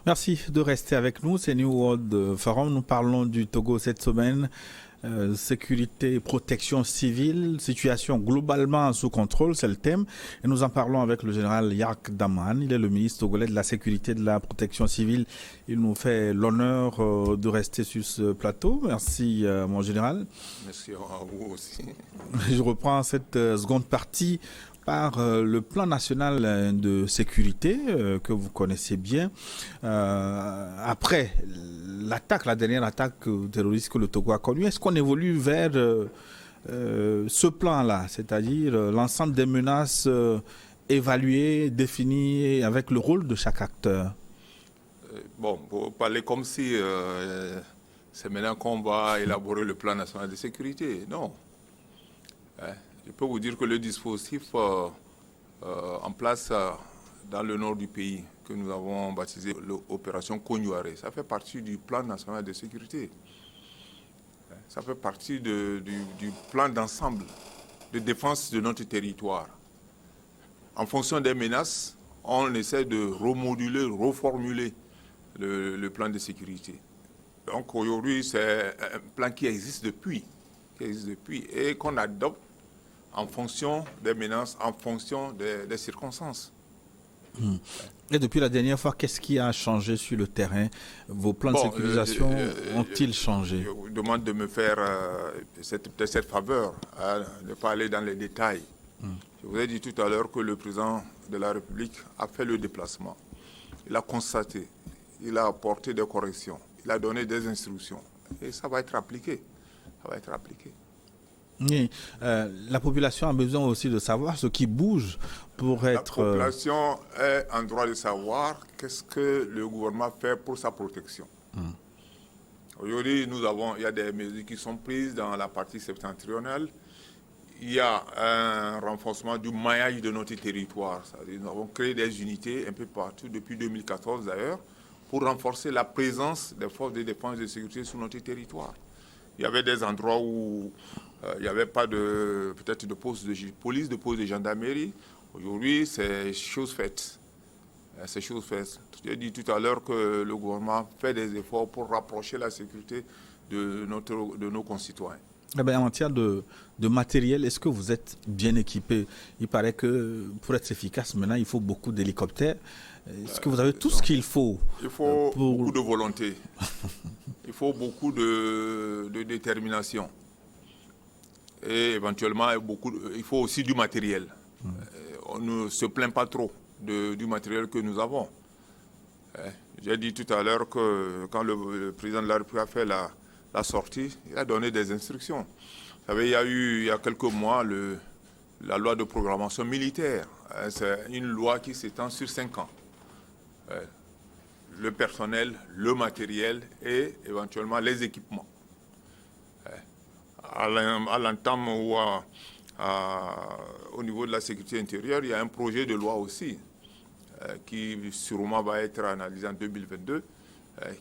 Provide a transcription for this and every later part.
Merci de rester avec nous. C'est New World Forum. Nous parlons du Togo cette semaine. Sécurité et protection civile, situation globalement sous contrôle, c'est le thème. Et nous en parlons avec le général Yak Daman. Il est le ministre togolais de la sécurité et de la protection civile. Il nous fait l'honneur de rester sur ce plateau. Merci, mon général. Merci à vous aussi. Je reprends cette seconde partie par le plan national de sécurité que vous connaissez bien. Après la dernière attaque terroriste que le Togo a connue, est-ce qu'on évolue vers ce plan-là, c'est-à-dire l'ensemble des menaces évaluées, définies avec le rôle de chaque acteur? Bon, pour parler comme si c'est maintenant qu'on va élaborer le plan national de sécurité, non. Je peux vous dire que le dispositif en place dans le nord du pays, que nous avons baptisé l'opération Konyuare, ça fait partie du plan national de sécurité. Ça fait partie du plan d'ensemble de défense de notre territoire. En fonction des menaces, on essaie de remoduler, reformuler le plan de sécurité. Donc aujourd'hui, c'est un plan qui existe depuis et qu'on adopte en fonction des menaces, en fonction des circonstances. Et depuis la dernière fois, qu'est-ce qui a changé sur le terrain? Vos plans de sécurisation ont-ils changé? Je vous demande de me faire cette faveur, de ne pas aller dans les détails. Je vous ai dit tout à l'heure que le président de la République a fait le déplacement. Il a constaté, il a apporté des corrections, il a donné des instructions. Et ça va être appliqué. Ça va être appliqué. Oui, la population a besoin aussi de savoir ce qui bouge pour être... La population est en droit de savoir qu'est-ce que le gouvernement fait pour sa protection. Aujourd'hui, il y a des mesures qui sont prises dans la partie septentrionale. Il y a un renforcement du maillage de notre territoire. Nous avons créé des unités un peu partout, depuis 2014 d'ailleurs, pour renforcer la présence des forces de défense et de sécurité sur notre territoire. Il y avait des endroits où il n'y avait pas peut-être de poste de police, de poste de gendarmerie. Aujourd'hui, c'est chose faite. C'est chose faite. J'ai dit tout à l'heure que le gouvernement fait des efforts pour rapprocher la sécurité de nos concitoyens. Eh bien, en matière de matériel, est-ce que vous êtes bien équipé? Il paraît que pour être efficace, maintenant, il faut beaucoup d'hélicoptères. Est-ce que vous avez tout ce qu'il faut? Il faut beaucoup de volonté. Il faut beaucoup de détermination. Et éventuellement, il faut aussi du matériel. On ne se plaint pas trop du matériel que nous avons. J'ai dit tout à l'heure que quand le président de la République a fait la sortie, il a donné des instructions. Vous savez, il y a quelques mois, la loi de programmation militaire. C'est une loi qui s'étend sur 5 ans. Le personnel, le matériel et éventuellement les équipements. À l'entame ou au niveau de la sécurité intérieure, il y a un projet de loi aussi qui sûrement va être analysé en 2022,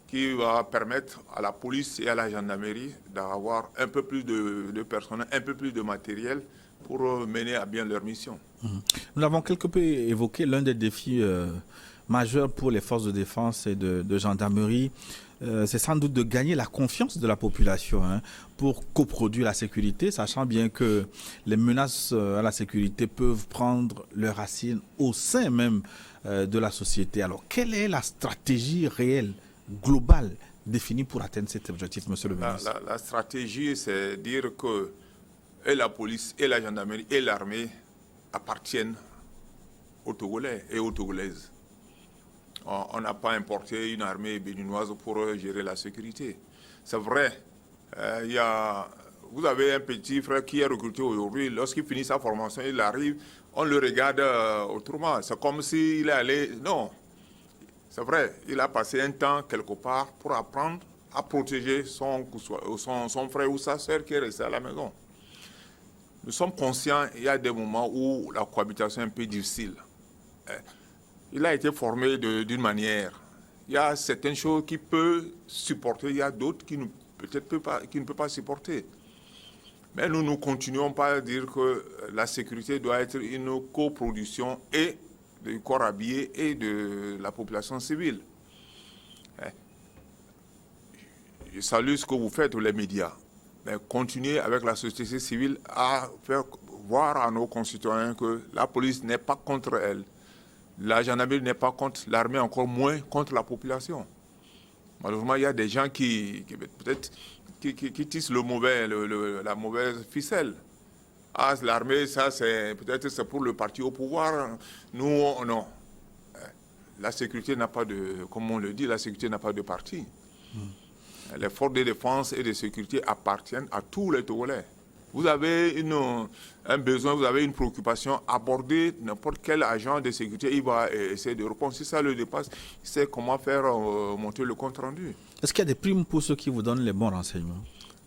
qui va permettre à la police et à la gendarmerie d'avoir un peu plus de personnel, un peu plus de matériel pour mener à bien leur mission. Nous l'avons quelque peu évoqué, l'un des défis majeurs pour les forces de défense et de gendarmerie, c'est sans doute de gagner la confiance de la population pour coproduire la sécurité, sachant bien que les menaces à la sécurité peuvent prendre leurs racines au sein même de la société. Alors, quelle est la stratégie réelle, globale, définie pour atteindre cet objectif, monsieur le ministre? La stratégie, c'est dire que et la police, et la gendarmerie, et l'armée appartiennent aux Togolais et aux Togolaises. On n'a pas importé une armée béninoise pour gérer la sécurité. C'est vrai, vous avez un petit frère qui est recruté aujourd'hui. Lorsqu'il finit sa formation, il arrive, on le regarde autrement. C'est comme s'il est allé... Non, c'est vrai, il a passé un temps quelque part pour apprendre à protéger son frère ou sa soeur qui est resté à la maison. Nous sommes conscients, il y a des moments où la cohabitation est un peu difficile. Il a été formé d'une manière. Il y a certaines choses qu'il peut supporter, il y a d'autres qui ne peut pas supporter. Mais nous ne continuons pas à dire que la sécurité doit être une coproduction et du corps habillé et de la population civile. je salue ce que vous faites, les médias. Mais continuez avec la société civile à faire voir à nos concitoyens que la police n'est pas contre elle. La gendarmerie n'est pas contre l'armée, encore moins contre la population. Malheureusement, il y a des gens qui peut-être qui tissent la mauvaise ficelle. Ah, l'armée, ça, peut-être c'est pour le parti au pouvoir. Nous, non. La sécurité n'a pas de, comme on le dit, la sécurité n'a pas de parti. Les forces de défense et de sécurité appartiennent à tous les Togolais. Vous avez un besoin, vous avez une préoccupation, abordez n'importe quel agent de sécurité, il va essayer de répondre. Si ça le dépasse, il sait comment faire monter le compte rendu. Est-ce qu'il y a des primes pour ceux qui vous donnent les bons renseignements?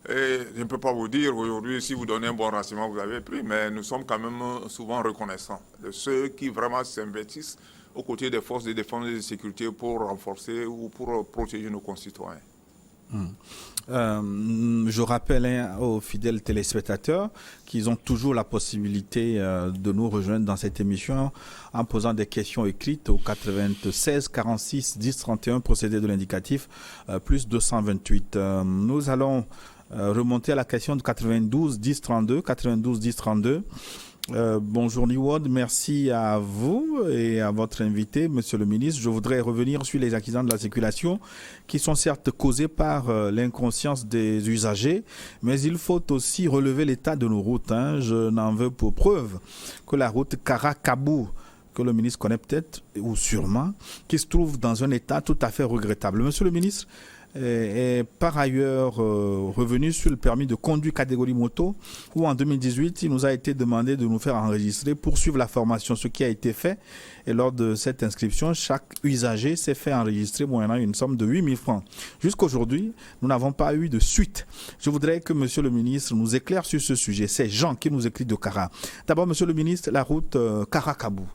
Et je ne peux pas vous dire aujourd'hui, si vous donnez un bon renseignement, vous avez pris, mais nous sommes quand même souvent reconnaissants de ceux qui vraiment s'investissent aux côtés des forces de défense et de sécurité pour renforcer ou pour protéger nos concitoyens. Je rappelle aux fidèles téléspectateurs qu'ils ont toujours la possibilité de nous rejoindre dans cette émission en posant des questions écrites au 96 46 10 31 procédé de l'indicatif plus 228. Nous allons remonter à la question de 92 10 32 92 10 32. Bonjour Niwod, merci à vous et à votre invité, Monsieur le ministre. Je voudrais revenir sur les accidents de la circulation qui sont certes causés par l'inconscience des usagers, mais il faut aussi relever l'état de nos routes. Je n'en veux pour preuve que la route Kara-Kabou, que le ministre connaît peut-être ou sûrement, qui se trouve dans un état tout à fait regrettable. Monsieur le ministre est par ailleurs revenu sur le permis de conduire catégorie moto où en 2018 il nous a été demandé de nous faire enregistrer pour suivre la formation, ce qui a été fait, et lors de cette inscription chaque usager s'est fait enregistrer moyennant une somme de 8 000 francs. Jusqu'aujourd'hui nous n'avons pas eu de suite. Je voudrais que monsieur le ministre nous éclaire sur ce sujet. C'est Jean qui nous écrit de Kara. D'abord monsieur le ministre, la route Kara-Kabou,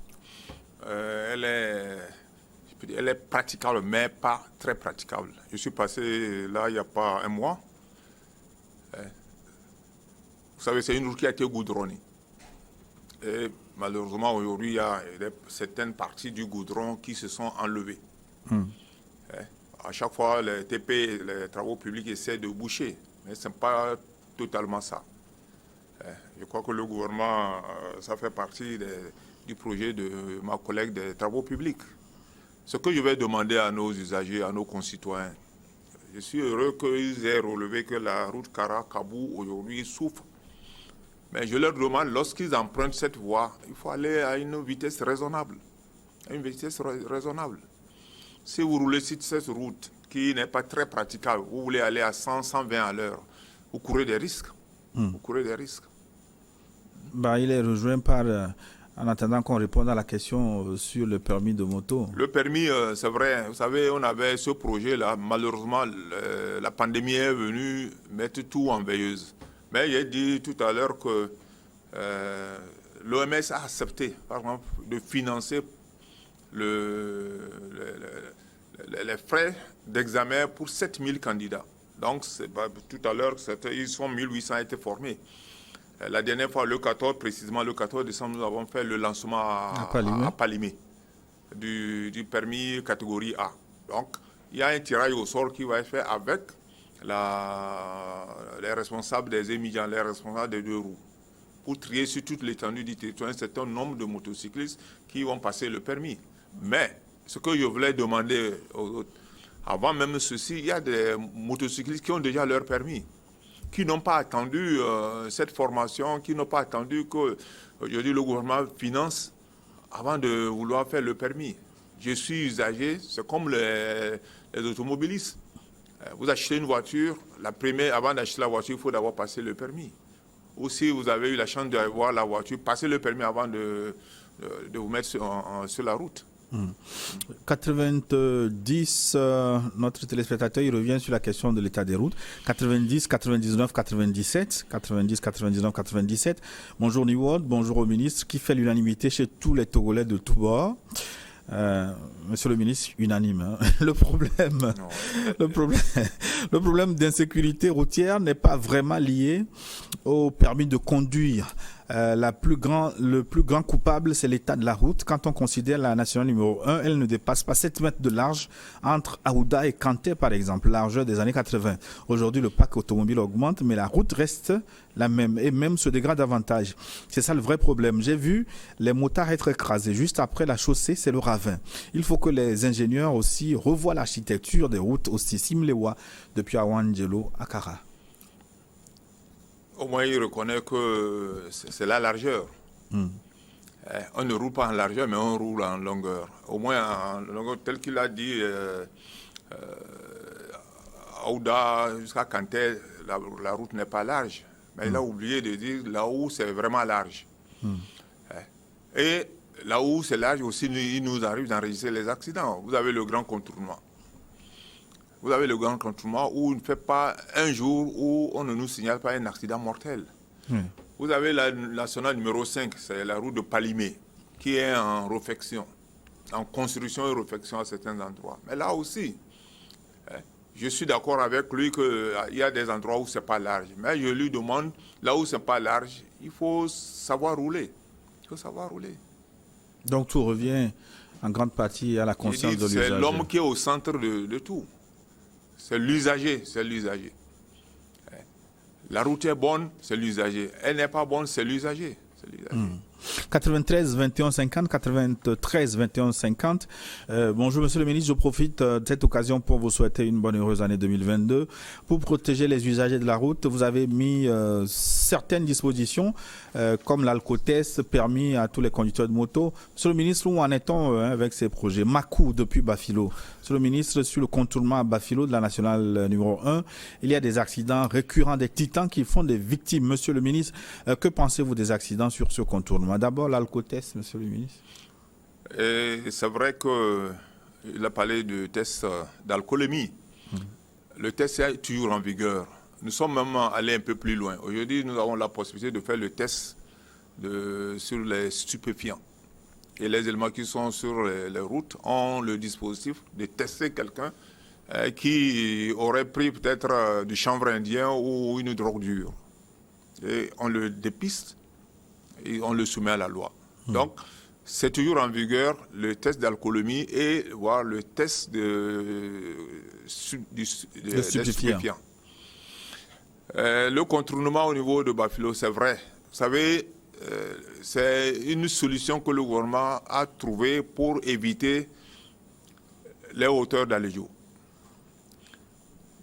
elle est praticable, mais pas très praticable. Je suis passé là il n'y a pas un mois. Vous savez, c'est une route qui a été goudronnée. Et malheureusement, aujourd'hui, il y a certaines parties du goudron qui se sont enlevées. À chaque fois, les TP, les travaux publics, essaient de boucher. Mais ce n'est pas totalement ça. Je crois que le gouvernement, ça fait partie du projet de ma collègue des travaux publics. Ce que je vais demander à nos usagers, à nos concitoyens, je suis heureux qu'ils aient relevé que la route Kara-Kabou aujourd'hui souffre. Mais je leur demande, lorsqu'ils empruntent cette voie, il faut aller à une vitesse raisonnable. Si vous roulez sur cette route qui n'est pas très praticable, vous voulez aller à 100, 120 à l'heure, vous courez des risques. Il est rejoint par... En attendant qu'on réponde à la question sur le permis de moto. Le permis, c'est vrai. Vous savez, on avait ce projet-là. Malheureusement, la pandémie est venue mettre tout en veilleuse. Mais j'ai dit tout à l'heure que l'OMS a accepté, par exemple, de financer les frais d'examen pour 7000 candidats. Donc, tout à l'heure, ils sont 1800 été formés. La dernière fois, le 14 décembre, nous avons fait le lancement à Palimé du permis catégorie A. Donc, il y a un tirage au sort qui va être fait avec les responsables des émigrants, les responsables des deux roues, pour trier sur toute l'étendue du territoire un certain nombre de motocyclistes qui vont passer le permis. Mais, ce que je voulais demander aux autres, avant même ceci, il y a des motocyclistes qui ont déjà leur permis, qui n'ont pas attendu cette formation, qui n'ont pas attendu que aujourd'hui le gouvernement finance avant de vouloir faire le permis. Je suis usager, c'est comme les automobilistes. Vous achetez une voiture, avant d'acheter la voiture, il faut d'abord passer le permis. Ou si vous avez eu la chance d'avoir la voiture, passez le permis avant de vous mettre sur la route. 90, notre téléspectateur, il revient sur la question de l'état des routes. 90, 99, 97. 90, 99, 97. Bonjour Niwod, bonjour au ministre, qui fait l'unanimité chez tous les Togolais de tous bords. Monsieur le ministre, unanime. Le problème d'insécurité routière n'est pas vraiment lié au permis de conduire. le plus grand coupable, c'est l'état de la route. Quand on considère la nationale numéro 1, elle ne dépasse pas 7 mètres de large entre Aouda et Kanté, par exemple, largeur des années 80. Aujourd'hui, le parc automobile augmente, mais la route reste la même et même se dégrade davantage. C'est ça le vrai problème. J'ai vu les motards être écrasés. Juste après la chaussée, c'est le ravin. Il faut que les ingénieurs aussi revoient l'architecture des routes aussi Simlewa depuis Awangelo à Kara. Au moins, il reconnaît que c'est la largeur. On ne roule pas en largeur, mais on roule en longueur. Au moins, en longueur, tel qu'il a dit, Aouda jusqu'à Kanté, la route n'est pas large. Mais il a oublié de dire là où c'est vraiment large. Et là où c'est large aussi, il nous arrive d'enregistrer les accidents. Vous avez le grand contournement. Vous avez le grand contournement où il ne fait pas un jour où on ne nous signale pas un accident mortel. Vous avez la nationale numéro 5, c'est la route de Palimé, qui est en réfection, en construction et réfection à certains endroits. Mais là aussi, je suis d'accord avec lui qu'il y a des endroits où ce n'est pas large. Mais je lui demande, là où ce n'est pas large, il faut savoir rouler. Il faut savoir rouler. Donc tout revient en grande partie à la conscience de l'usager. C'est l'homme qui est au centre de tout. C'est l'usager, c'est l'usager. La route est bonne, c'est l'usager. Elle n'est pas bonne, c'est l'usager. 93 21 50, 93 21 50. Bonjour Monsieur le Ministre, je profite de cette occasion pour vous souhaiter une bonne heureuse année 2022. Pour protéger les usagers de la route, vous avez mis certaines dispositions comme l'alcotest permis à tous les conducteurs de moto. Monsieur le Ministre, où en est-on avec ces projets? Makou depuis Bafilo. Monsieur le Ministre, sur le contournement à Bafilo de la nationale numéro 1, il y a des accidents récurrents, des titans qui font des victimes. Monsieur le Ministre, que pensez-vous des accidents sur ce contournement? D'abord, l'alcotest, Monsieur le Ministre. C'est vrai qu'il a parlé de test d'alcoolémie. Le test est toujours en vigueur. Nous sommes même allés un peu plus loin. Aujourd'hui, nous avons la possibilité de faire le test sur les stupéfiants. Et les éléments qui sont sur les routes ont le dispositif de tester quelqu'un qui aurait pris peut-être du chanvre indien ou une drogue dure. Et on le dépiste et on le soumet à la loi. Donc, c'est toujours en vigueur le test d'alcoolémie et voire le test des stupéfiants. Le contournement au niveau de Bafilo, c'est vrai. Vous savez, c'est une solution que le gouvernement a trouvée pour éviter les hauteurs d'Aléjo.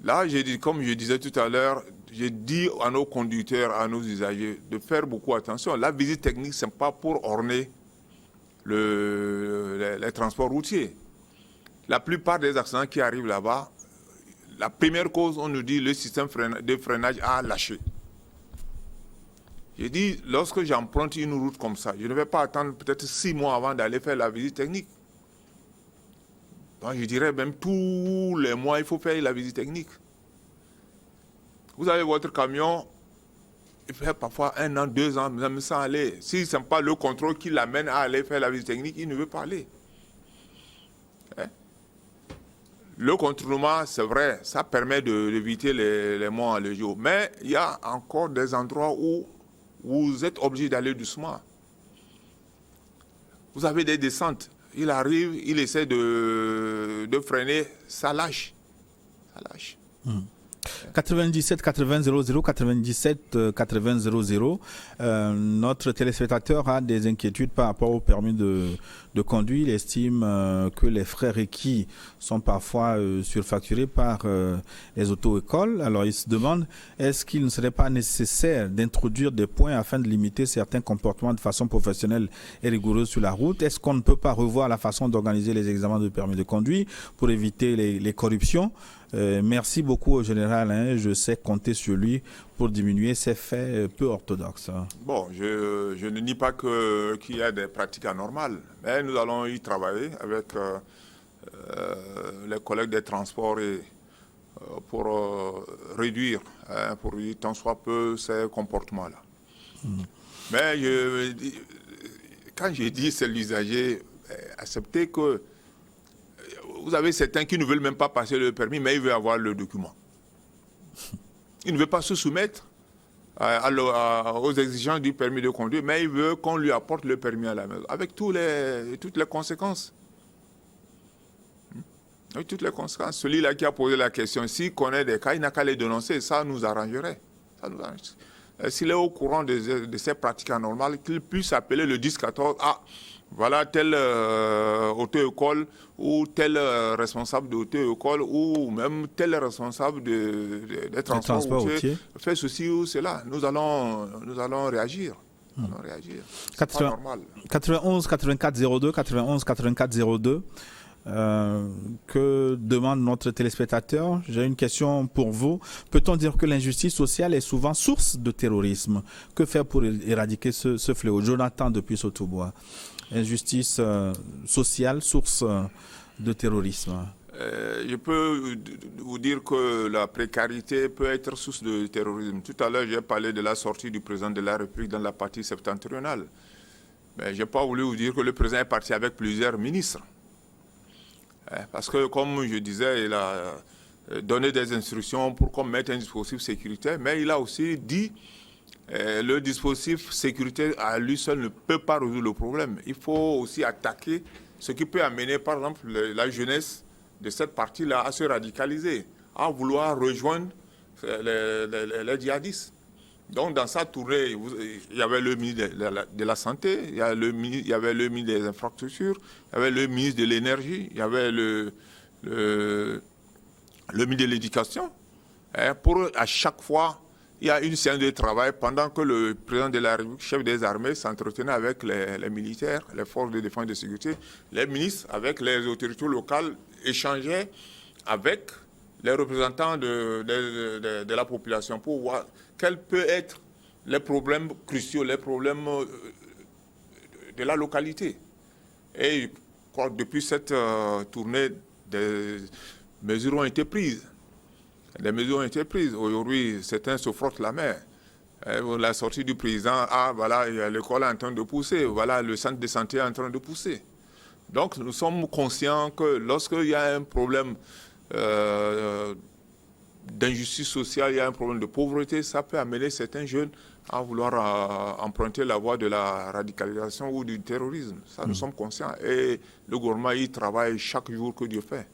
Là, comme je disais tout à l'heure, j'ai dit à nos conducteurs, à nos usagers, de faire beaucoup attention. La visite technique, ce n'est pas pour orner les transports routiers. La plupart des accidents qui arrivent là-bas, la première cause, on nous dit le système de freinage a lâché. J'ai dit, lorsque j'emprunte une route comme ça, je ne vais pas attendre peut-être 6 mois avant d'aller faire la visite technique. Donc je dirais même tous les mois, il faut faire la visite technique. Vous avez votre camion, il fait parfois 1 an, 2 ans, même sans aller. Si ce n'est pas le contrôle qui l'amène à aller faire la visite technique, il ne veut pas aller. Le contournement, c'est vrai, ça permet d'éviter les morts à jour. Mais il y a encore des endroits où vous êtes obligé d'aller doucement. Vous avez des descentes. Il arrive, il essaie de freiner, ça lâche. Ça lâche. 97 80 00 97 80 00. Notre téléspectateur a des inquiétudes par rapport au permis de conduire. Il estime que les frais requis sont parfois surfacturés par les auto-écoles. Alors il se demande, est-ce qu'il ne serait pas nécessaire d'introduire des points afin de limiter certains comportements de façon professionnelle et rigoureuse sur la route? Est-ce qu'on ne peut pas revoir la façon d'organiser les examens de permis de conduire pour éviter les corruptions? Merci beaucoup au général, je sais compter sur lui pour diminuer ces faits peu orthodoxes. Bon, je ne nie pas qu'il y a des pratiques anormales, mais nous allons y travailler avec les collègues des transports pour réduire tant soit peu ces comportements-là. Mais quand je dis c'est l'usager, acceptez que vous avez certains qui ne veulent même pas passer le permis, mais ils veulent avoir le document. Ils ne veulent pas se soumettre aux exigences du permis de conduire, mais il veut qu'on lui apporte le permis à la maison, avec toutes les conséquences. Avec toutes les conséquences. Celui-là qui a posé la question, s'il connaît des cas, il n'a qu'à les dénoncer, ça nous arrangerait. S'il est au courant de ces pratiques anormales, qu'il puisse appeler le 10-14, voilà telle auto-école ou tel responsable d'auto-école ou même tel responsable des transports routiers fait ceci ou cela. Nous allons réagir. C'est pas normal. 91 84 02, 91 84 02. Que demande notre téléspectateur? J'ai une question pour vous. Peut-on dire que l'injustice sociale est souvent source de terrorisme? Que faire pour éradiquer ce fléau? Jonathan depuis Sotobois. Injustice sociale, source de terrorisme. Je peux vous dire que la précarité peut être source de terrorisme. Tout à l'heure, j'ai parlé de la sortie du président de la République dans la partie septentrionale. Mais je n'ai pas voulu vous dire que le président est parti avec plusieurs ministres. Parce que, comme je disais, il a donné des instructions pour qu'on mette un dispositif sécuritaire, mais il a aussi dit le dispositif sécuritaire à lui seul ne peut pas résoudre le problème. Il faut aussi attaquer ce qui peut amener, par exemple, la jeunesse de cette partie-là à se radicaliser, à vouloir rejoindre les djihadistes. Donc, dans sa tournée, il y avait le ministre de la Santé, il y avait le ministre des Infrastructures, il y avait le ministre de l'Énergie, il y avait le ministre de l'Éducation. Pour, à chaque fois, il y a une séance de travail pendant que le président de la République, chef des armées, s'entretenait avec les militaires, les forces de défense et de sécurité. Les ministres, avec les autorités locales, échangeaient avec les représentants de la population pour voir quels peuvent être les problèmes cruciaux, les problèmes de la localité. Et depuis cette tournée, des mesures ont été prises. Les mesures ont été prises. Aujourd'hui, certains se frottent la main. La sortie du président, voilà, l'école est en train de pousser, voilà, le centre de santé est en train de pousser. Donc, nous sommes conscients que lorsqu'il y a un problème d'injustice sociale, il y a un problème de pauvreté, ça peut amener certains jeunes à vouloir emprunter la voie de la radicalisation ou du terrorisme. Ça, nous sommes conscients. Et le gouvernement y travaille chaque jour que Dieu fait.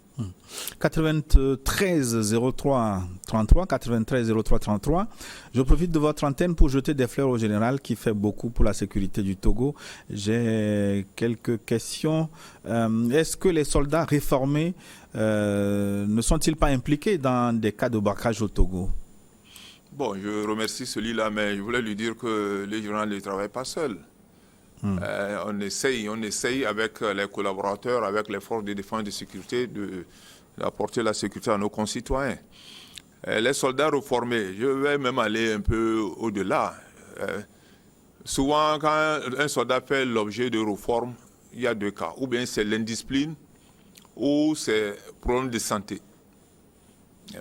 93 03 33, 93 03 33. Je profite de votre antenne pour jeter des fleurs au général qui fait beaucoup pour la sécurité du Togo. J'ai quelques questions. Est-ce que les soldats réformés ne sont-ils pas impliqués dans des cas de braquage au Togo? Bon, je remercie celui-là, mais je voulais lui dire que les généraux ne travaillent pas seuls. On essaye avec les collaborateurs, avec les forces de défense et de sécurité d'apporter la sécurité à nos concitoyens. Les soldats reformés, je vais même aller un peu au-delà. Souvent, quand un soldat fait l'objet de réforme, il y a deux cas. Ou bien c'est l'indiscipline, ou c'est problème de santé.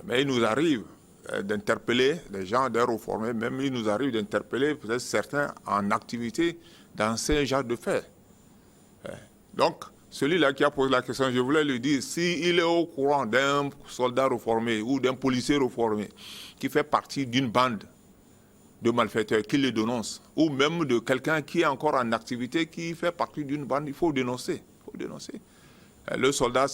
Mais il nous arrive d'interpeller les gens, des réformés, même il nous arrive d'interpeller peut-être certains en activité dans ces genres de faits. Donc, celui-là qui a posé la question, je voulais lui dire, s'il est au courant d'un soldat réformé ou d'un policier réformé qui fait partie d'une bande de malfaiteurs, qui le dénonce, ou même de quelqu'un qui est encore en activité, qui fait partie d'une bande, il faut dénoncer. Le soldat,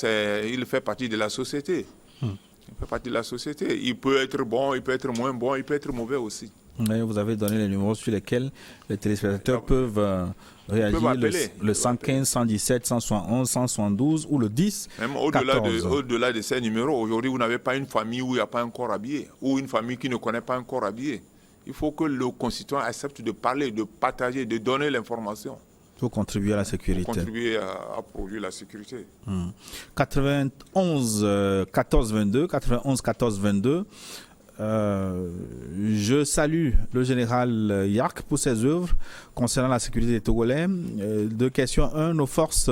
il fait partie de la société. Il fait partie de la société. Il peut être bon, il peut être moins bon, il peut être mauvais aussi. Oui, vous avez donné les numéros sur lesquels les téléspectateurs peuvent réagir, le 115, 117, 171, 172 ou le 10, même 14. Au-delà de ces numéros, aujourd'hui, vous n'avez pas une famille où il n'y a pas un corps habillé, ou une famille qui ne connaît pas un corps habillé. Il faut que le concitoyen accepte de parler, de partager, de donner l'information. Pour contribuer à la sécurité. Pour contribuer à produire la sécurité. 91 14 22, 91 14 22. Je salue le général Yark pour ses œuvres concernant la sécurité des Togolais. Deux questions. Un, nos forces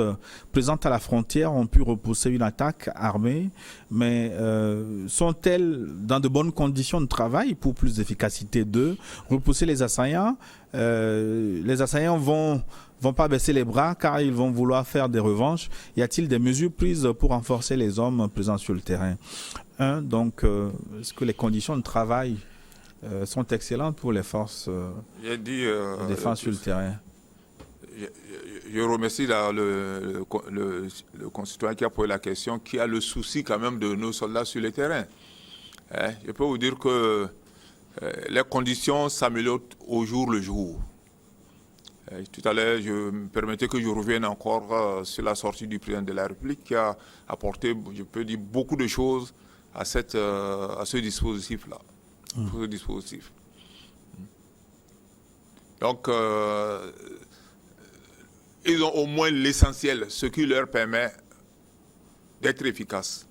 présentes à la frontière ont pu repousser une attaque armée, mais sont-elles dans de bonnes conditions de travail pour plus d'efficacité? Deux, repousser les assaillants. Les assaillants vont pas baisser les bras car ils vont vouloir faire des revanches. Y a-t-il des mesures prises pour renforcer les hommes présents sur le terrain? Donc, est-ce que les conditions de travail sont excellentes pour les forces de défense sur le terrain. Je remercie le concitoyen qui a posé la question, qui a le souci quand même de nos soldats sur le terrain. Je peux vous dire que les conditions s'améliorent au jour le jour. Tout à l'heure, je me permettais que je revienne encore sur la sortie du président de la République qui a apporté, je peux dire, beaucoup de choses à ce dispositif-là. Ce dispositif. Donc, ils ont au moins l'essentiel, ce qui leur permet d'être efficaces.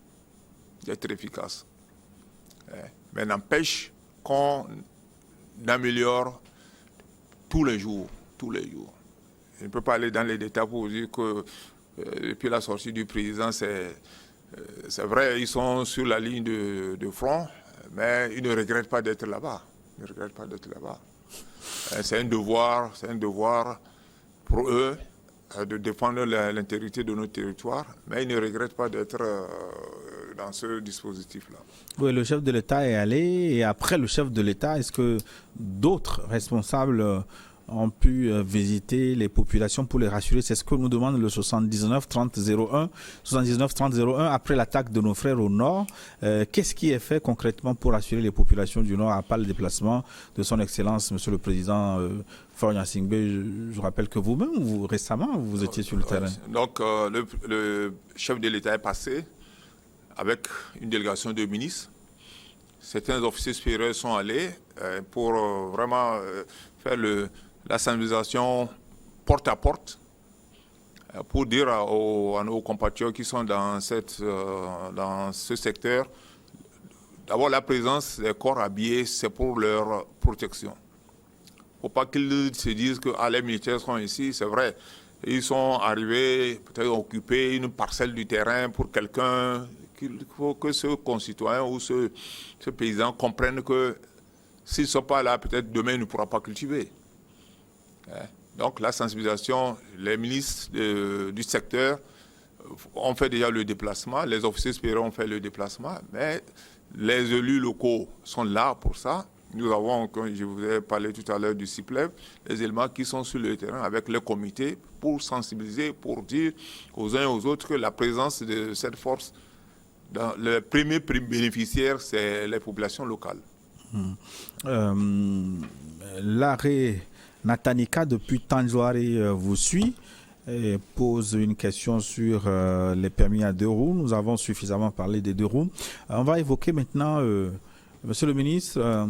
Mais n'empêche qu'on améliore tous les jours. Je ne peux pas aller dans les détails pour vous dire que depuis la sortie du président, c'est vrai, ils sont sur la ligne de front, mais ils ne regrettent pas d'être là-bas. C'est un devoir pour eux de défendre l'intégrité de notre territoire, mais ils ne regrettent pas d'être dans ce dispositif-là. Oui, le chef de l'État est allé, et après le chef de l'État, est-ce que d'autres responsables ont pu visiter les populations pour les rassurer? C'est ce que nous demande le 79 30 01. 79 30 01, après l'attaque de nos frères au Nord. Qu'est-ce qui est fait concrètement pour rassurer les populations du Nord, à part le déplacement de son Excellence, Monsieur le Président Faure Gnassingbé? Je rappelle que vous-même, récemment, vous étiez sur le terrain. Donc, le chef de l'État est passé avec une délégation de ministres. Certains officiers supérieurs sont allés pour vraiment faire la sensibilisation porte à porte pour dire à nos compatriotes qui sont dans ce secteur, d'abord la présence des corps habillés, c'est pour leur protection. Il ne faut pas qu'ils se disent que les militaires sont ici, c'est vrai. Ils sont arrivés, peut-être occuper une parcelle du terrain pour quelqu'un. Il faut que ce concitoyen ou ce paysan comprenne que s'ils ne sont pas là, peut-être demain il ne pourra pas cultiver. Donc la sensibilisation, les ministres du secteur ont fait déjà le déplacement, les officiers supérieurs ont fait le déplacement, mais les élus locaux sont là pour ça. Nous avons, comme je vous ai parlé tout à l'heure du CIPLEV, les éléments qui sont sur le terrain avec le comité pour sensibiliser, pour dire aux uns et aux autres que la présence de cette force, le premier bénéficiaire, c'est les populations locales. L'arrêt Natanika depuis Tanjoari vous suit et pose une question sur les permis à 2 roues. Nous avons suffisamment parlé des 2 roues. On va évoquer maintenant, Monsieur le ministre,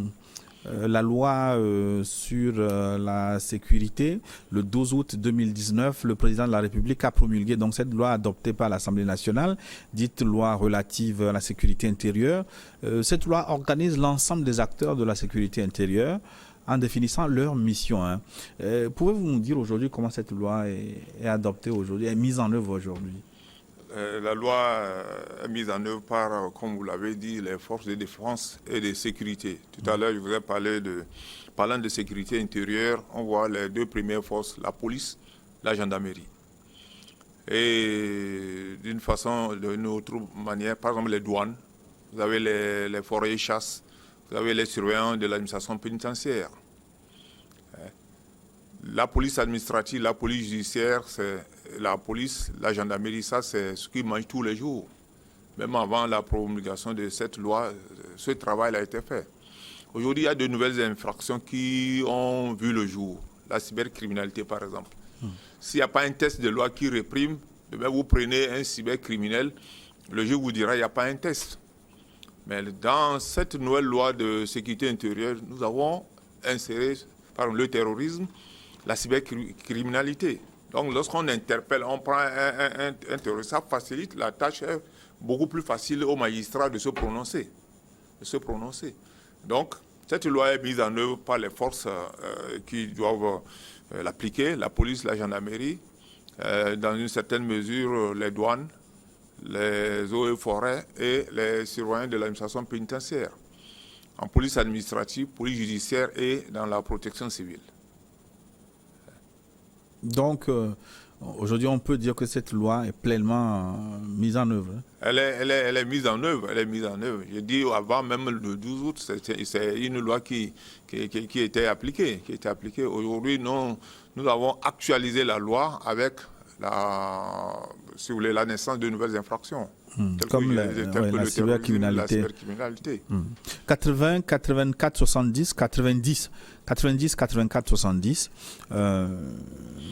la loi sur la sécurité. Le 12 août 2019, le président de la République a promulgué donc cette loi adoptée par l'Assemblée nationale, dite loi relative à la sécurité intérieure. Cette loi organise l'ensemble des acteurs de la sécurité intérieure en définissant leur mission. Pouvez-vous nous dire aujourd'hui comment cette loi est adoptée aujourd'hui, est mise en œuvre aujourd'hui? La loi est mise en œuvre par, comme vous l'avez dit, les forces de défense et de sécurité. Tout à l'heure, je vous ai parlé parlant de sécurité intérieure, on voit les 2 premières forces, la police, la gendarmerie. Et d'une autre manière, par exemple les douanes, vous avez les forêts et chasses, vous avez les surveillants de l'administration pénitentiaire. La police administrative, la police judiciaire, c'est la police, la gendarmerie, ça c'est ce qu'ils mangent tous les jours. Même avant la promulgation de cette loi, ce travail a été fait. Aujourd'hui, il y a de nouvelles infractions qui ont vu le jour. La cybercriminalité, par exemple. S'il n'y a pas un test de loi qui réprime, demain vous prenez un cybercriminel, le juge vous dira qu'il n'y a pas un test. Mais dans cette nouvelle loi de sécurité intérieure, nous avons inséré par exemple, le terrorisme, la cybercriminalité. Donc lorsqu'on interpelle, on prend un terroriste, ça facilite la tâche, est beaucoup plus facile aux magistrats de se prononcer. Donc cette loi est mise en œuvre par les forces qui doivent l'appliquer, la police, la gendarmerie, dans une certaine mesure les douanes, les eaux et forêts et les surveillants de l'administration pénitentiaire, en police administrative, police judiciaire et dans la protection civile. Donc, Aujourd'hui, on peut dire que cette loi est pleinement mise en œuvre. Elle est mise en œuvre, elle est mise en œuvre. Je dis avant même le 12 août, c'est une loi qui était appliquée. Aujourd'hui, nous avons actualisé la loi avec si vous voulez, la naissance de nouvelles infractions. Comme la cybercriminalité. 80, 84, 70, 90, 84, 70.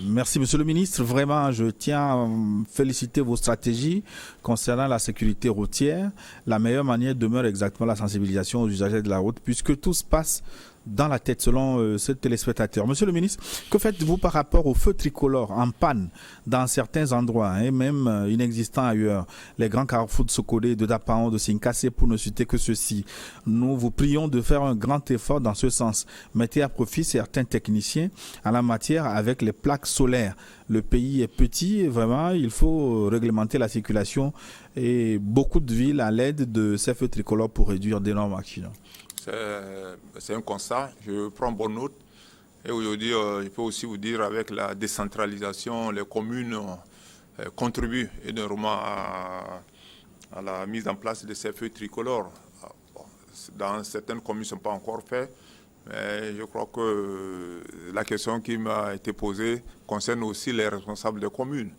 Merci, Monsieur le Ministre. Vraiment, je tiens à féliciter vos stratégies concernant la sécurité routière. La meilleure manière demeure exactement la sensibilisation aux usagers de la route, puisque tout se passe dans la tête selon ce téléspectateur. Monsieur le ministre, que faites-vous par rapport aux feux tricolores en panne dans certains endroits et même inexistants ailleurs? Les grands carrefours de Sokodé, de Dapaon, de Sinkassé, pour ne citer que ceci. Nous vous prions de faire un grand effort dans ce sens. Mettez à profit certains techniciens en la matière avec les plaques solaires. Le pays est petit et vraiment il faut réglementer la circulation et beaucoup de villes à l'aide de ces feux tricolores pour réduire d'énormes accidents. C'est un constat, je prends bonne note. Et aujourd'hui, je peux aussi vous dire, avec la décentralisation, les communes contribuent énormément à la mise en place de ces feux tricolores. Dans certaines communes, ce n'est pas encore fait, mais je crois que la question qui m'a été posée concerne aussi les responsables des communes.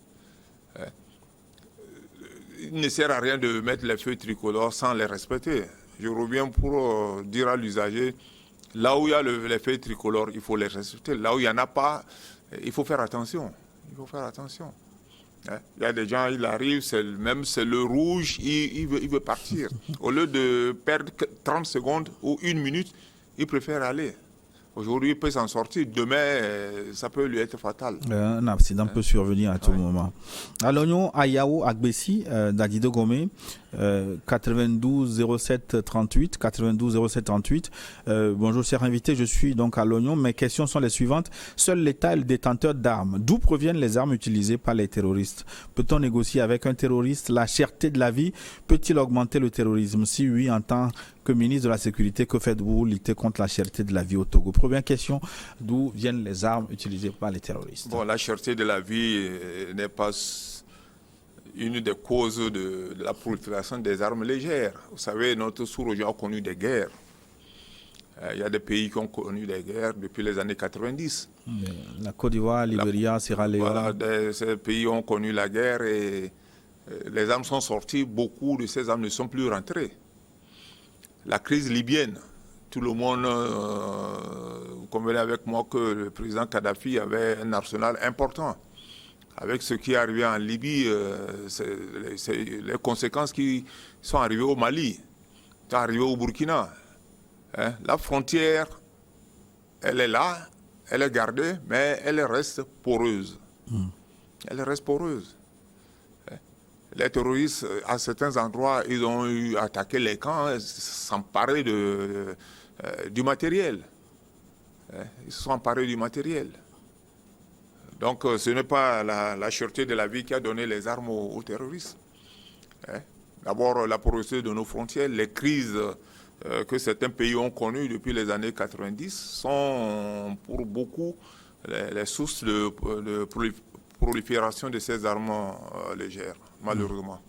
Il ne sert à rien de mettre les feux tricolores sans les respecter. Je reviens pour dire à l'usager, là où il y a les feux tricolores, il faut les respecter. Là où il n'y en a pas, il faut faire attention. Il y a des gens, il arrive, c'est le rouge, il veut partir. Au lieu de perdre 30 secondes ou 1 minute, il préfère aller. Aujourd'hui, il peut s'en sortir. Demain, ça peut lui être fatal. Un accident peut survenir à tout moment. À l'oignon, à Yao, à Gbessi, d'Adido Gomé, 92 07 38, 92 07 38. Bonjour, cher invité, je suis donc à l'oignon. Mes questions sont les suivantes. Seul l'État est le détenteur d'armes. D'où proviennent les armes utilisées par les terroristes? Peut-on négocier avec un terroriste la cherté de la vie? Peut-il augmenter le terrorisme? Si oui, en tant que ministre de la Sécurité, que faites-vous lutter contre la cherté de la vie au Togo? Première question, d'où viennent les armes utilisées par les terroristes? Bon, la cherté de la vie n'est pas une des causes de la prolifération des armes légères. Vous savez, notre sous-région a connu des guerres. Il y a des pays qui ont connu des guerres depuis les années 90. La Côte d'Ivoire, Libéria, Sierra Leone. Voilà, ces pays ont connu la guerre et les armes sont sorties. Beaucoup de ces armes ne sont plus rentrées. La crise libyenne, tout le monde convenait avec moi que le président Kadhafi avait un arsenal important. Avec ce qui est arrivé en Libye, c'est les conséquences qui sont arrivées au Mali, sont arrivées au Burkina. La frontière, elle est là, elle est gardée, mais elle reste poreuse. Elle reste poreuse. Les terroristes, à certains endroits, ils ont attaqué les camps, s'emparer du matériel. Ils se sont emparés du matériel. Donc, ce n'est pas la sûreté de la vie qui a donné les armes aux terroristes. D'abord, la porosité de nos frontières, les crises que certains pays ont connues depuis les années 90 sont pour beaucoup les sources de prolifération de ces armes légères, malheureusement.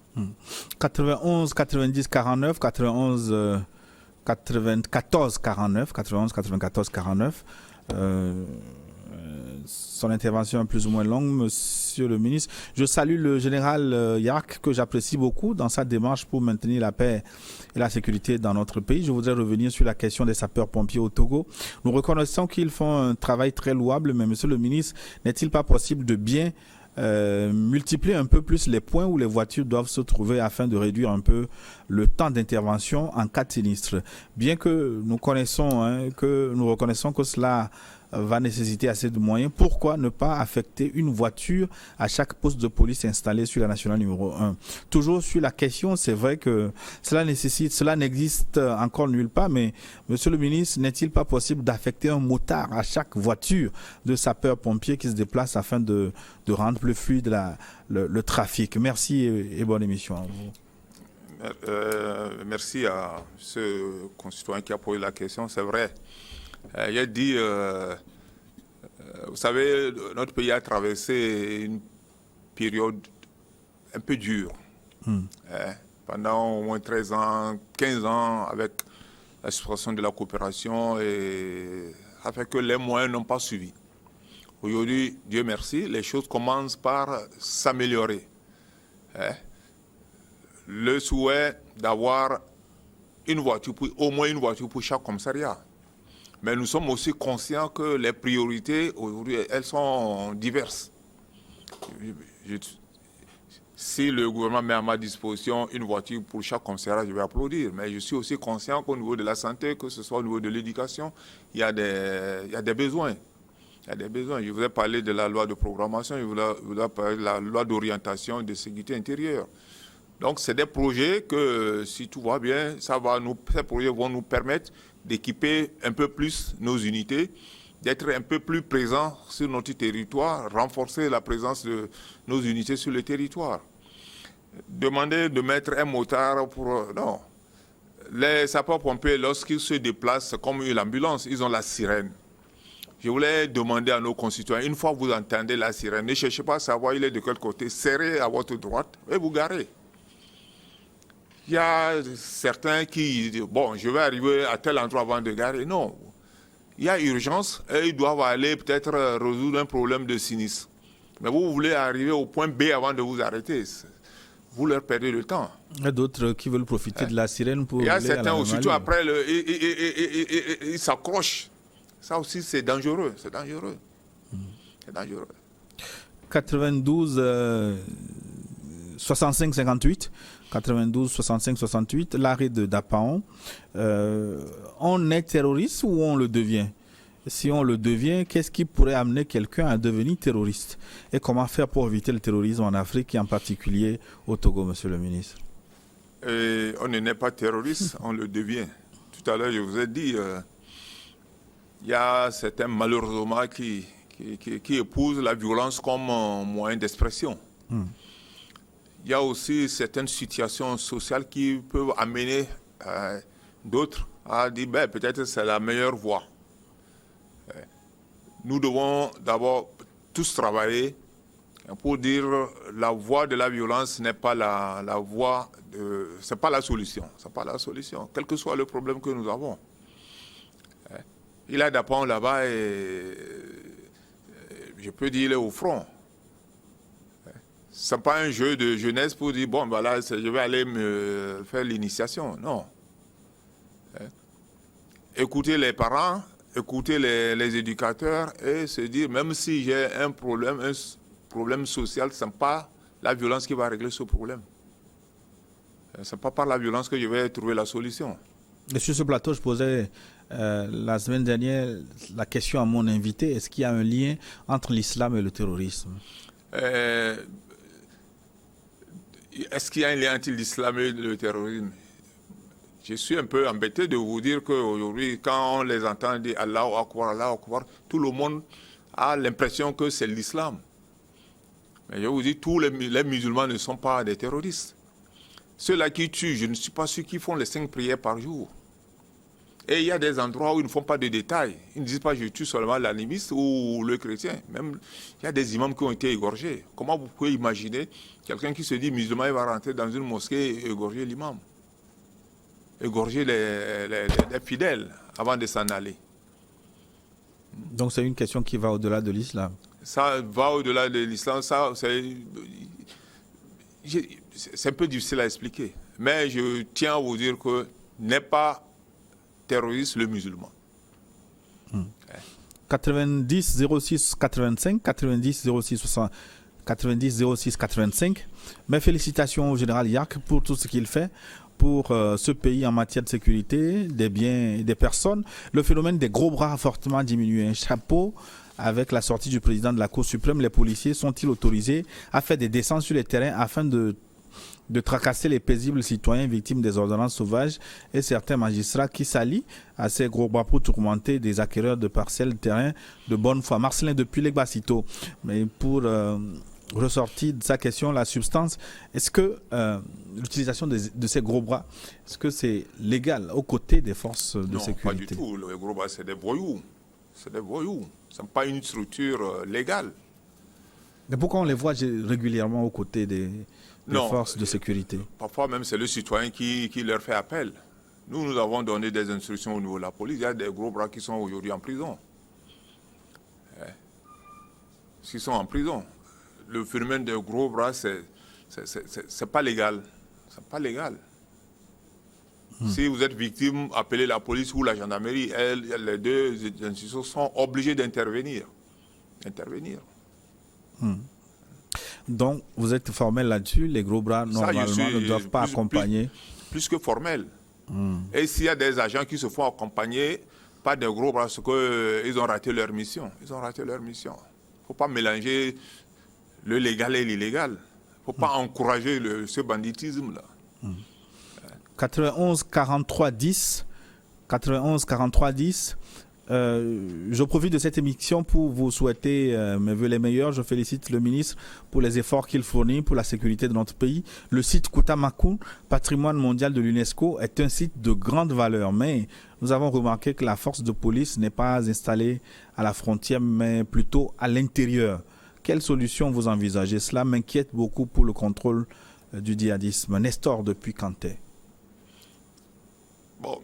91, 90, 49, 91, 94, 49, 91, 94, 49. Son intervention est plus ou moins longue, monsieur le ministre. Je salue le général Yark, que j'apprécie beaucoup dans sa démarche pour maintenir la paix et la sécurité dans notre pays. Je voudrais revenir sur la question des sapeurs-pompiers au Togo. Nous reconnaissons qu'ils font un travail très louable, mais monsieur le ministre, n'est-il pas possible de bien multiplier un peu plus les points où les voitures doivent se trouver afin de réduire un peu le temps d'intervention en cas de sinistre? Bien que nous reconnaissons que cela va nécessiter assez de moyens, pourquoi ne pas affecter une voiture à chaque poste de police installé sur la nationale numéro 1? Toujours sur la question, c'est vrai que cela n'existe encore nulle part, mais monsieur le ministre, n'est-il pas possible d'affecter un motard à chaque voiture de sapeurs-pompiers qui se déplace afin de rendre plus fluide le trafic? Merci et bonne émission à vous. Merci à ce concitoyen qui a posé la question, c'est vrai. Il a dit, vous savez, notre pays a traversé une période un peu dure. Pendant au moins 13 ans, 15 ans, avec la suspension de la coopération, et afin que les moyens n'ont pas suivi. Aujourd'hui, Dieu merci, les choses commencent par s'améliorer. Le souhait d'avoir au moins une voiture pour chaque commissariat. Mais nous sommes aussi conscients que les priorités, aujourd'hui, elles sont diverses. Si le gouvernement met à ma disposition une voiture pour chaque commissariat, je vais applaudir. Mais je suis aussi conscient qu'au niveau de la santé, que ce soit au niveau de l'éducation, il y a des besoins. Il y a des besoins. Je voudrais parler de la loi de programmation, je voudrais parler de la loi d'orientation de sécurité intérieure. Donc, c'est des projets que, si tout va bien, ces projets vont nous permettre d'équiper un peu plus nos unités, d'être un peu plus présents sur notre territoire, renforcer la présence de nos unités sur le territoire. Demander de mettre un motard pour... Non. Les sapeurs-pompiers, lorsqu'ils se déplacent, comme l'ambulance, ils ont la sirène. Je voulais demander à nos concitoyens, une fois que vous entendez la sirène, ne cherchez pas à savoir il est de quel côté, serrez à votre droite et vous garez. Il y a certains qui disent, bon, je vais arriver à tel endroit avant de garer. Non, il y a urgence et ils doivent aller peut-être résoudre un problème de sinistre. Mais vous voulez arriver au point B avant de vous arrêter. Vous leur perdez le temps. Il y a d'autres qui veulent profiter de la sirène pour... Il y a certains aussi, surtout après, ils s'accrochent. Ça aussi, c'est dangereux. C'est dangereux. C'est dangereux. 92 65 58 92 65 68, l'arrêt de Dapaon. On est terroriste ou on le devient? Si on le devient, qu'est-ce qui pourrait amener quelqu'un à devenir terroriste? Et comment faire pour éviter le terrorisme en Afrique et en particulier au Togo, monsieur le ministre? On n'est pas terroriste, on le devient. Tout à l'heure, je vous ai dit, il y a certains malheureusement qui épousent la violence comme un moyen d'expression. Il y a aussi certaines situations sociales qui peuvent amener d'autres à dire peut-être c'est la meilleure voie. Nous devons d'abord tous travailler pour dire la voie de la violence n'est pas la voie c'est pas la solution. C'est pas la solution, quel que soit le problème que nous avons. Il a Dapaon là-bas et je peux dire il est au front. Ce n'est pas un jeu de jeunesse pour dire, bon, ben là, je vais aller me faire l'initiation. Non. Écouter les parents, écouter les éducateurs et se dire, même si j'ai un problème social, ce n'est pas la violence qui va régler ce problème. Ce n'est pas par la violence que je vais trouver la solution. Et sur ce plateau, je posais la semaine dernière la question à mon invité, est-ce qu'il y a un lien entre l'islam et le terrorisme? Est-ce qu'il y a un lien entre l'islam et le terrorisme? Je suis un peu embêté de vous dire qu'aujourd'hui, quand on les entend dire Allahu Akbar, tout le monde a l'impression que c'est l'islam. Mais je vous dis, tous les musulmans ne sont pas des terroristes. Ceux-là qui tuent, je ne suis pas sûr qu'ils font les 5 prières par jour. Et il y a des endroits où ils ne font pas de détails. Ils ne disent pas je tue seulement l'animiste ou le chrétien. Même, il y a des imams qui ont été égorgés. Comment vous pouvez imaginer quelqu'un qui se dit musulman, il va rentrer dans une mosquée et égorger l'imam? Égorger les fidèles avant de s'en aller. Donc c'est une question qui va au-delà de l'islam. Ça va au-delà de l'islam. C'est un peu difficile à expliquer. Mais je tiens à vous dire que n'est pas terroriste le musulman. 90 06 85, 90 06 60, 90 06 85. Mes félicitations au général Yark pour tout ce qu'il fait pour ce pays en matière de sécurité, des biens et des personnes. Le phénomène des gros bras a fortement diminué. Un chapeau. Avec la sortie du président de la Cour suprême, les policiers sont-ils autorisés à faire des descentes sur les terrains afin de tracasser les paisibles citoyens victimes des ordonnances sauvages et certains magistrats qui s'allient à ces gros bras pour tourmenter des acquéreurs de parcelles de terrain de bonne foi? Marcelin depuis l'Egbasito. Mais pour ressortir de sa question, la substance, est-ce que l'utilisation de ces gros bras, est-ce que c'est légal aux côtés des forces de sécurité? Non, pas du tout. Les gros bras, c'est des voyous. C'est des voyous. Ce n'est pas une structure légale. Mais pourquoi on les voit régulièrement aux côtés des forces de sécurité? Parfois même, c'est le citoyen qui leur fait appel. Nous avons donné des instructions au niveau de la police. Il y a des gros bras qui sont aujourd'hui en prison. Ils sont en prison. Le phénomène des gros bras, c'est pas légal. C'est pas légal. Si vous êtes victime, appelez la police ou la gendarmerie. Les deux institutions sont obligées d'intervenir. Donc, vous êtes formel là-dessus. Les gros bras, normalement, ne doivent pas accompagner. Plus que formel. Et s'il y a des agents qui se font accompagner par des gros bras, c'est qu'ils ont raté leur mission. Ils ont raté leur mission. Il ne faut pas mélanger le légal et l'illégal. Il ne faut pas encourager ce banditisme-là. 91 43 10. 91 43 10. Je profite de cette émission pour vous souhaiter mes vœux les meilleurs. Je félicite le ministre pour les efforts qu'il fournit pour la sécurité de notre pays. Le site Koutamakoun, patrimoine mondial de l'UNESCO, est un site de grande valeur. Mais nous avons remarqué que la force de police n'est pas installée à la frontière, mais plutôt à l'intérieur. Quelle solution vous envisagez? Cela m'inquiète beaucoup pour le contrôle du djihadisme. Nestor depuis Kanté. Bon,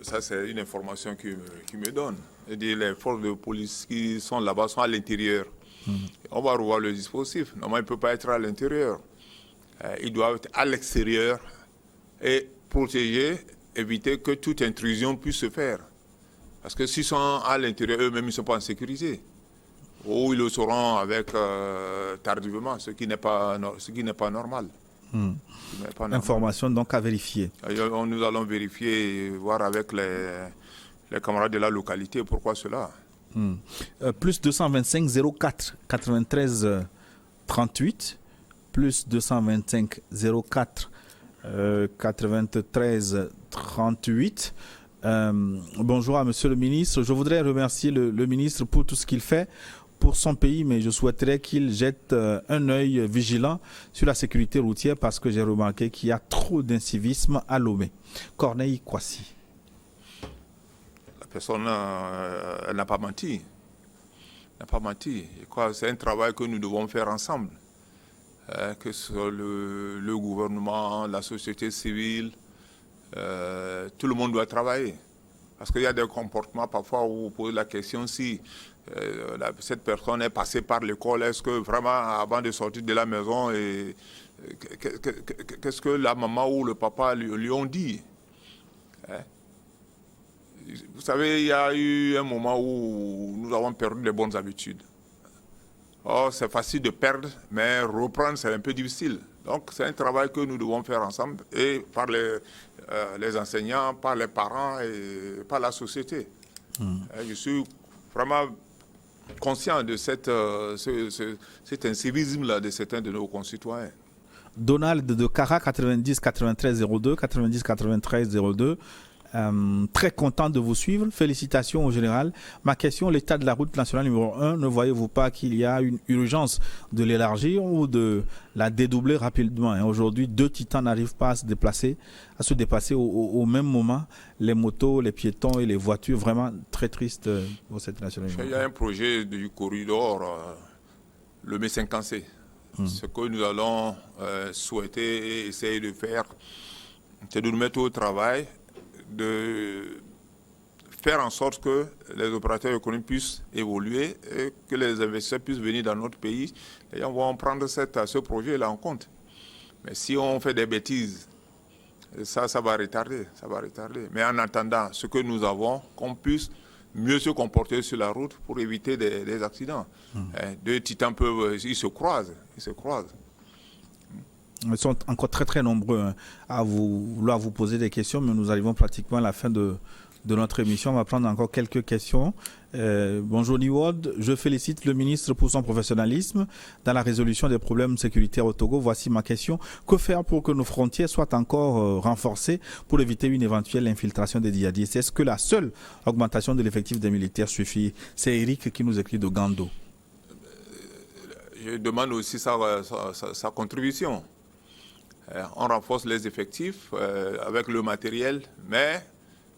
ça c'est une information qui me donne. Les forces de police qui sont là-bas sont à l'intérieur. On va revoir le dispositif. Normalement, il ne peut pas être à l'intérieur. Il doit être à l'extérieur et protéger, éviter que toute intrusion puisse se faire. Parce que s'ils sont à l'intérieur, eux-mêmes, ils ne sont pas en sécurité. Ou ils le seront avec tardivement, ce qui n'est pas normal. Information donc à vérifier. Nous allons vérifier et voir avec les camarades de la localité pourquoi cela. Plus 225 04 93 38, plus 225 04 93 38. Bonjour à Monsieur le ministre. Je voudrais remercier le ministre pour tout ce qu'il fait pour son pays, mais je souhaiterais qu'il jette un œil vigilant sur la sécurité routière parce que j'ai remarqué qu'il y a trop d'incivisme à Lomé. Corneille Kwasi. La personne elle n'a pas menti. C'est un travail que nous devons faire ensemble. Que ce soit le gouvernement, la société civile, tout le monde doit travailler. Parce qu'il y a des comportements parfois où vous posez la question si cette personne est passée par l'école, est-ce que vraiment avant de sortir de la maison, qu'est-ce que la maman ou le papa lui ont dit? Vous savez, il y a eu un moment où nous avons perdu les bonnes habitudes. Oh, c'est facile de perdre, mais reprendre, c'est un peu difficile. Donc, c'est un travail que nous devons faire ensemble, et par les enseignants, par les parents et par la société. Je suis vraiment conscient de cet incivisme-là de certains de nos concitoyens. Donald de Cara, 90 93 02, 90 93 02. Très content de vous suivre. Félicitations au général. Ma question, l'état de la route nationale numéro 1, ne voyez-vous pas qu'il y a une urgence de l'élargir ou de la dédoubler rapidement? Aujourd'hui, 2 titans n'arrivent pas à se dépasser au même moment. Les motos, les piétons et les voitures, vraiment très tristes pour cette nationale. Il y a un projet du corridor, le M50C. Ce que nous allons souhaiter et essayer de faire, c'est de nous mettre au travail, de faire en sorte que les opérateurs économiques puissent évoluer et que les investisseurs puissent venir dans notre pays. Et on va prendre ce projet-là en compte. Mais si on fait des bêtises, ça va retarder. Mais en attendant, ce que nous avons, qu'on puisse mieux se comporter sur la route pour éviter des accidents. 2 titans ils se croisent. Ils sont encore très très nombreux à vous poser des questions, mais nous arrivons pratiquement à la fin de notre émission. On va prendre encore quelques questions. Bonjour Niwod, je félicite le ministre pour son professionnalisme dans la résolution des problèmes sécuritaires au Togo. Voici ma question. Que faire pour que nos frontières soient encore renforcées pour éviter une éventuelle infiltration des djihadistes? Est-ce que la seule augmentation de l'effectif des militaires suffit? C'est Eric qui nous écrit de Gando. Je demande aussi sa contribution. On renforce les effectifs avec le matériel, mais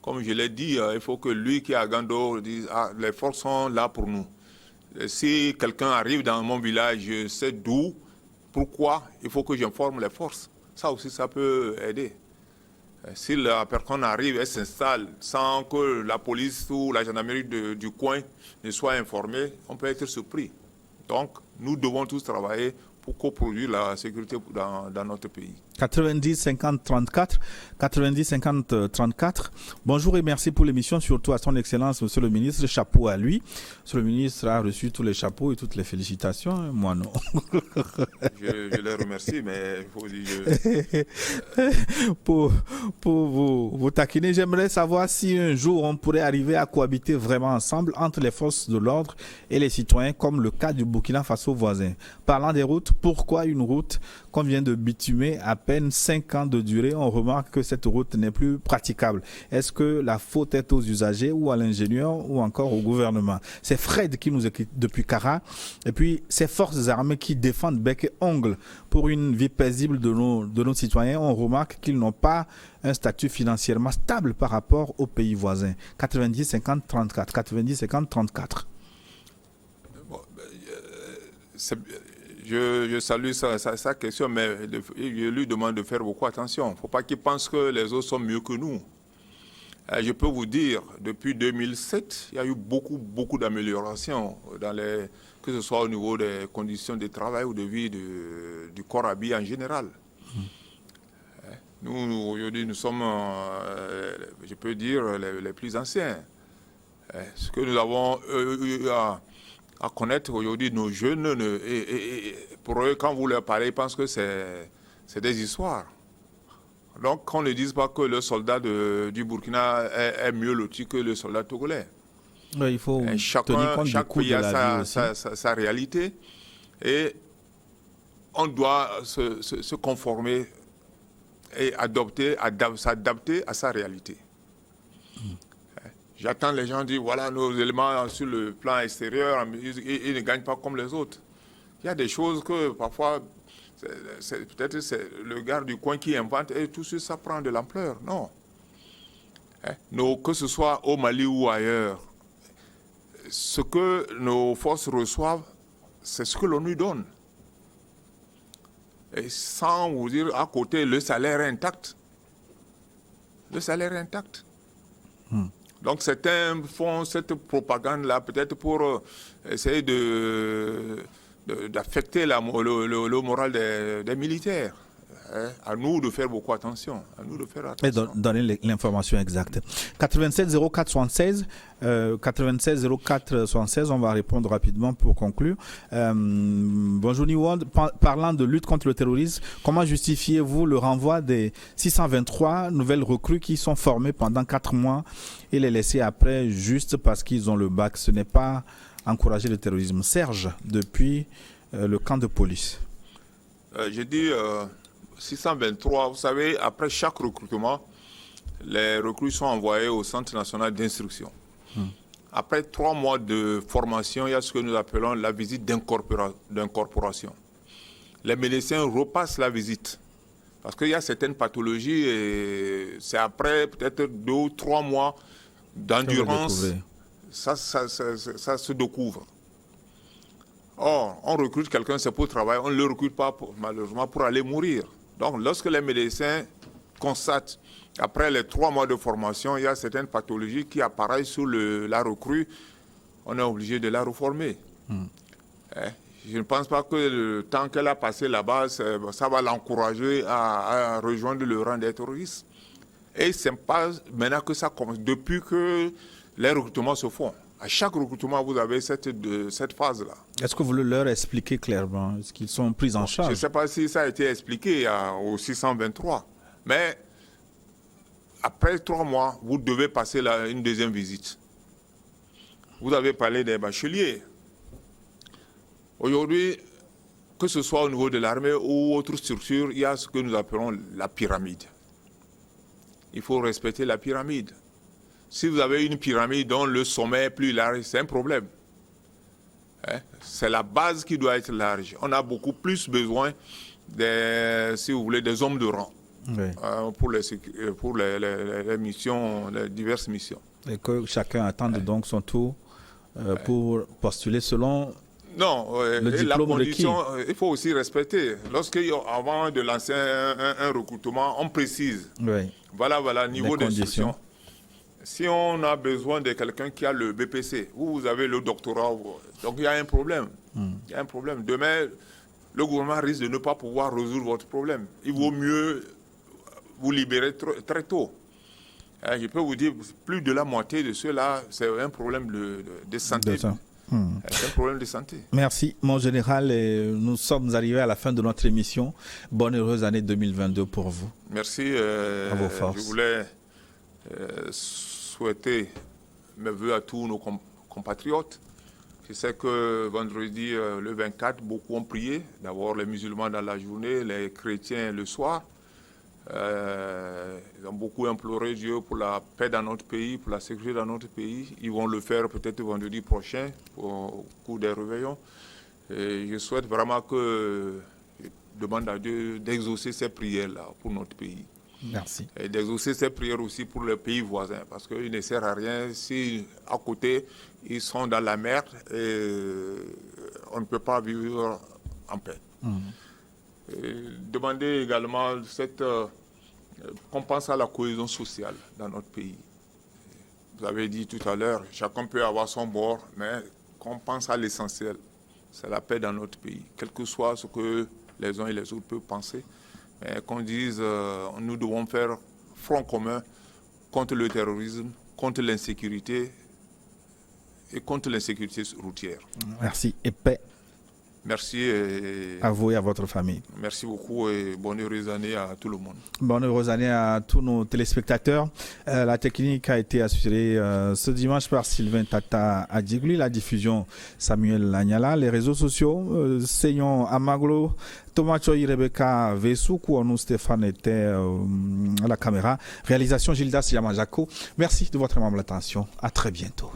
comme je l'ai dit, il faut que lui qui est à Gando dise les forces sont là pour nous. Si quelqu'un arrive dans mon village, je sais d'où, pourquoi, il faut que j'informe les forces. Ça aussi, ça peut aider. Si la personne arrive et s'installe sans que la police ou la gendarmerie du coin ne soit informée, on peut être surpris. Donc, nous devons tous travailler pour coproduire la sécurité dans notre pays. 90 50 34, 90 50 34. Bonjour et merci pour l'émission, surtout à son excellence, monsieur le ministre. Chapeau à lui. Monsieur le ministre a reçu tous les chapeaux et toutes les félicitations. Moi, non. Je les remercie, mais il faut dire... pour vous taquiner, j'aimerais savoir si un jour on pourrait arriver à cohabiter vraiment ensemble entre les forces de l'ordre et les citoyens, comme le cas du Burkina Faso voisin. Parlant des routes, pourquoi une route qu'on vient de bitumer à peine 5 ans de durée, on remarque que cette route n'est plus praticable? Est-ce que la faute est aux usagers ou à l'ingénieur ou encore au gouvernement? C'est Fred qui nous écrit depuis Cara. Et puis, ces forces armées qui défendent bec et ongle pour une vie paisible de nos citoyens, on remarque qu'ils n'ont pas un statut financièrement stable par rapport aux pays voisins. 90 50 34, 90 50 34. Bon, je salue sa question, mais je lui demande de faire beaucoup attention. Il ne faut pas qu'il pense que les autres sont mieux que nous. Je peux vous dire, depuis 2007, il y a eu beaucoup d'améliorations, que ce soit au niveau des conditions de travail ou de vie du corps habillé en général. Nous, aujourd'hui, nous sommes, je peux dire, les plus anciens. Ce que nous avons eu à connaître aujourd'hui, nos jeunes, pour eux, quand vous leur parlez, ils pensent que c'est des histoires. Donc, qu'on ne dise pas que le soldat du Burkina est mieux loti que le soldat togolais. Ouais, il faut tenir compte chaque pays a sa réalité et on doit se conformer et s'adapter à sa réalité. J'attends les gens dire, voilà nos éléments sur le plan extérieur, ils ne gagnent pas comme les autres. Il y a des choses que parfois, peut-être c'est le gars du coin qui invente et tout ça prend de l'ampleur. Non. Que ce soit au Mali ou ailleurs, ce que nos forces reçoivent, c'est ce que l'on nous donne. Et sans vous dire à côté, le salaire est intact. Le salaire est intact. Donc certains font cette propagande-là peut-être pour essayer d'affecter le moral des militaires. À nous de faire beaucoup attention. À nous de faire attention. Et donner l'information exacte. 87 04 76, 96 04 76, on va répondre rapidement pour conclure. Bonjour Niwand, parlant de lutte contre le terrorisme, comment justifiez-vous le renvoi des 623 nouvelles recrues qui sont formées pendant 4 mois et les laisser après juste parce qu'ils ont le bac? Ce n'est pas encourager le terrorisme. Serge, depuis le camp de police. J'ai dit 623, vous savez, après chaque recrutement, les recrues sont envoyées au Centre national d'instruction. Après 3 mois de formation, il y a ce que nous appelons la visite d'incorporation. Les médecins repassent la visite. Parce qu'il y a certaines pathologies et c'est après peut-être 2 ou 3 mois d'endurance, ça se découvre. Or, on recrute quelqu'un, c'est pour travailler, on ne le recrute pas malheureusement pour aller mourir. Donc, lorsque les médecins constatent, après les 3 mois de formation, il y a certaines pathologies qui apparaissent sur la recrue, on est obligé de la reformer. Je ne pense pas que le temps qu'elle a passé là-bas, ça va l'encourager à rejoindre le rang des terroristes. Et ce n'est pas maintenant que ça commence, depuis que les recrutements se font. À chaque recrutement, vous avez cette phase-là. Est-ce que vous leur expliquez clairement? Est-ce qu'ils sont pris en charge? Je ne sais pas si ça a été expliqué au 623. Mais après 3 mois, vous devez passer une deuxième visite. Vous avez parlé des bacheliers. Aujourd'hui, que ce soit au niveau de l'armée ou autre structure, il y a ce que nous appelons la pyramide. Il faut respecter la pyramide. Si vous avez une pyramide dont le sommet est plus large, c'est un problème. C'est la base qui doit être large. On a beaucoup plus besoin si vous voulez, des hommes de rang pour les missions, les diverses missions. Et que chacun attende donc son tour pour postuler selon Non, le et la diplôme requis. condition, il faut aussi respecter. Avant de lancer un recrutement, on précise. Oui. Voilà, niveau Les d'instruction. conditions. Si on a besoin de quelqu'un qui a le BPC, vous avez le doctorat, donc il y a un problème. Il y a un problème. Demain, le gouvernement risque de ne pas pouvoir résoudre votre problème. Il vaut mieux vous libérer très tôt. Je peux vous dire, plus de la moitié de ceux-là, c'est un problème de santé. C'est un problème de santé. Merci, mon général. Et nous sommes arrivés à la fin de notre émission. Bonne heureuse année 2022 pour vous. Merci. À vos forces. Je voulais souhaiter mes voeux à tous nos compatriotes. Je sais que vendredi, le 24, beaucoup ont prié. D'abord les musulmans dans la journée, les chrétiens le soir. Ils ont beaucoup imploré Dieu pour la paix dans notre pays, pour la sécurité dans notre pays. Ils vont le faire peut-être vendredi prochain au cours des réveillons. Et je souhaite vraiment que je demande à Dieu d'exaucer ces prières-là pour notre pays. Merci. Et d'exaucer ces prières aussi pour les pays voisins, parce qu'il ne sert à rien si à côté ils sont dans la merde et on ne peut pas vivre en paix. Et demander également qu'on pense à la cohésion sociale dans notre pays. Vous avez dit tout à l'heure, chacun peut avoir son bord, mais qu'on pense à l'essentiel, c'est la paix dans notre pays, quel que soit ce que les uns et les autres peuvent penser. Qu'on dise, nous devons faire front commun contre le terrorisme, contre l'insécurité et contre l'insécurité routière. Merci et paix. Merci. À vous et à votre famille. Merci beaucoup et bonne heureuse année à tout le monde. Bonne heureuse année à tous nos téléspectateurs. La technique a été assurée ce dimanche par Sylvain Tata Adjigli, la diffusion Samuel Lanyala, les réseaux sociaux, Seyon Amaglo, Thomas Choy, Rebecca Vesoukou, nous Stéphane était à la caméra. Réalisation Gildas Yamajako. Merci de votre aimable attention. À très bientôt.